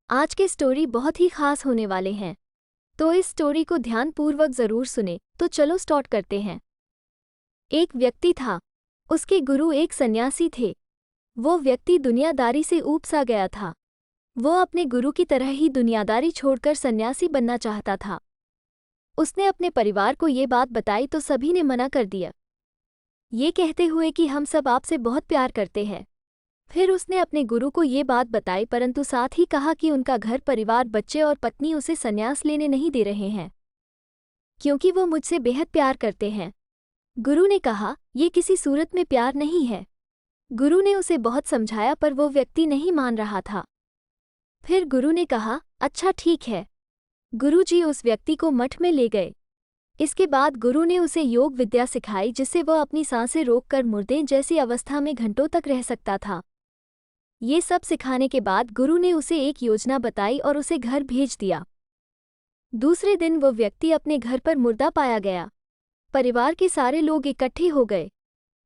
आज के स्टोरी बहुत ही खास होने वाले हैं, तो इस स्टोरी को ध्यानपूर्वक जरूर सुने। तो चलो स्टार्ट करते हैं। एक व्यक्ति था, उसके गुरु एक सन्यासी थे। वो व्यक्ति दुनियादारी से ऊब सा गया था। वो अपने गुरु की तरह ही दुनियादारी छोड़कर सन्यासी बनना चाहता था। उसने अपने परिवार को ये बात बताई तो सभी ने मना कर दिया, ये कहते हुए कि हम सब आपसे बहुत प्यार करते हैं। फिर उसने अपने गुरु को ये बात बताई, परंतु साथ ही कहा कि उनका घर परिवार, बच्चे और पत्नी उसे संन्यास लेने नहीं दे रहे हैं, क्योंकि वो मुझसे बेहद प्यार करते हैं। गुरु ने कहा, ये किसी सूरत में प्यार नहीं है। गुरु ने उसे बहुत समझाया पर वो व्यक्ति नहीं मान रहा था। फिर गुरु ने कहा, अच्छा ठीक है। गुरुजी उस व्यक्ति को मठ में ले गए। इसके बाद गुरु ने उसे योग विद्या सिखाई, जिससे वह अपनी सांसें रोककर मुर्दे जैसी अवस्था में घंटों तक रह सकता था। ये सब सिखाने के बाद गुरु ने उसे एक योजना बताई और उसे घर भेज दिया। दूसरे दिन वो व्यक्ति अपने घर पर मुर्दा पाया गया। परिवार के सारे लोग इकट्ठे हो गए।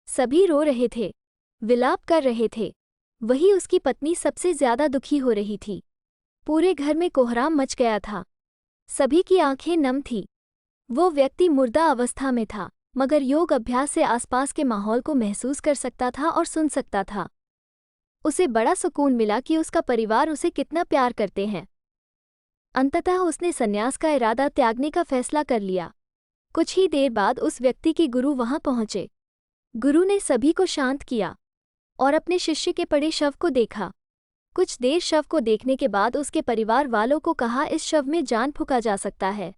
सभी रो रहे थे, विलाप कर रहे थे। वही उसकी पत्नी सबसे ज्यादा दुखी हो रही थी। पूरे घर में कोहराम मच गया था। सभी की आंखें नम थी। वो व्यक्ति मुर्दा अवस्था में था, मगर योग अभ्यास से आसपास के माहौल को महसूस कर सकता था और सुन सकता था। उसे बड़ा सुकून मिला कि उसका परिवार उसे कितना प्यार करते हैं। अंततः उसने संन्यास का इरादा त्यागने का फैसला कर लिया। कुछ ही देर बाद उस व्यक्ति के गुरु वहां पहुंचे। गुरु ने सभी को शांत किया और अपने शिष्य के पड़े शव को देखा। कुछ देर शव को देखने के बाद उसके परिवार वालों को कहा, इस शव में जान फूंका जा सकता है।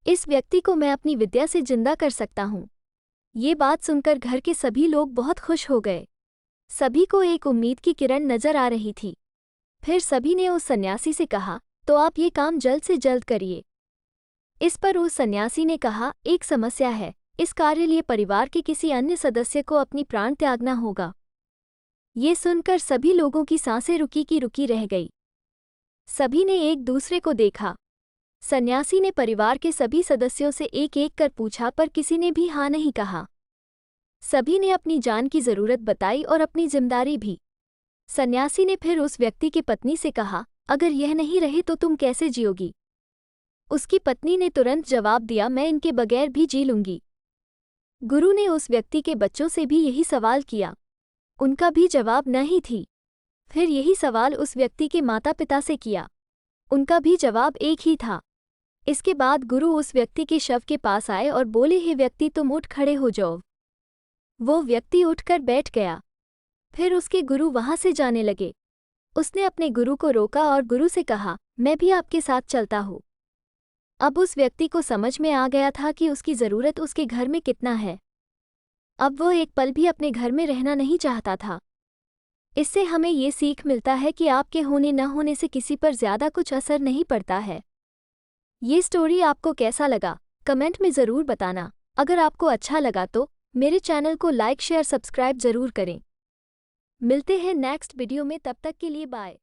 इस व्यक्ति को मैं अपनी विद्या से जिंदा कर सकता हूँ। ये बात सुनकर घर के सभी लोग बहुत खुश हो गए। सभी को एक उम्मीद की किरण नजर आ रही थी। फिर सभी ने उस सन्यासी से कहा, तो आप ये काम जल्द से जल्द करिए। इस पर उस सन्यासी ने कहा, एक समस्या है। इस कार्य लिए परिवार के किसी अन्य सदस्य को अपनी प्राण त्यागना होगा। ये सुनकर सभी लोगों की सांसें रुकी की रुकी रह गई। सभी ने एक दूसरे को देखा। सन्यासी ने परिवार के सभी सदस्यों से एक एक कर पूछा, पर किसी ने भी हाँ नहीं कहा। सभी ने अपनी जान की जरूरत बताई और अपनी जिम्मेदारी भी। सन्यासी ने फिर उस व्यक्ति की पत्नी से कहा, अगर यह नहीं रहे तो तुम कैसे जियोगी? उसकी पत्नी ने तुरंत जवाब दिया, मैं इनके बगैर भी जी लूंगी। गुरु ने उस व्यक्ति के बच्चों से भी यही सवाल किया। उनका भी जवाब नहीं थी। फिर यही सवाल उस व्यक्ति के माता पिता से किया। उनका भी जवाब एक ही था। इसके बाद गुरु उस व्यक्ति के शव के पास आए और बोले, हे व्यक्ति, तुम उठ खड़े हो जाओ। वो व्यक्ति उठकर बैठ गया। फिर उसके गुरु वहां से जाने लगे। उसने अपने गुरु को रोका और गुरु से कहा, मैं भी आपके साथ चलता हूँ। अब उस व्यक्ति को समझ में आ गया था कि उसकी ज़रूरत उसके घर में कितना है। अब वो एक पल भी अपने घर में रहना नहीं चाहता था। इससे हमें ये सीख मिलता है कि आपके होने न होने से किसी पर ज़्यादा कुछ असर नहीं पड़ता है। ये स्टोरी आपको कैसा लगा, कमेंट में ज़रूर बताना। अगर आपको अच्छा लगा तो मेरे चैनल को लाइक, शेयर, सब्सक्राइब ज़रूर करें। मिलते हैं नेक्स्ट वीडियो में, तब तक के लिए बाय।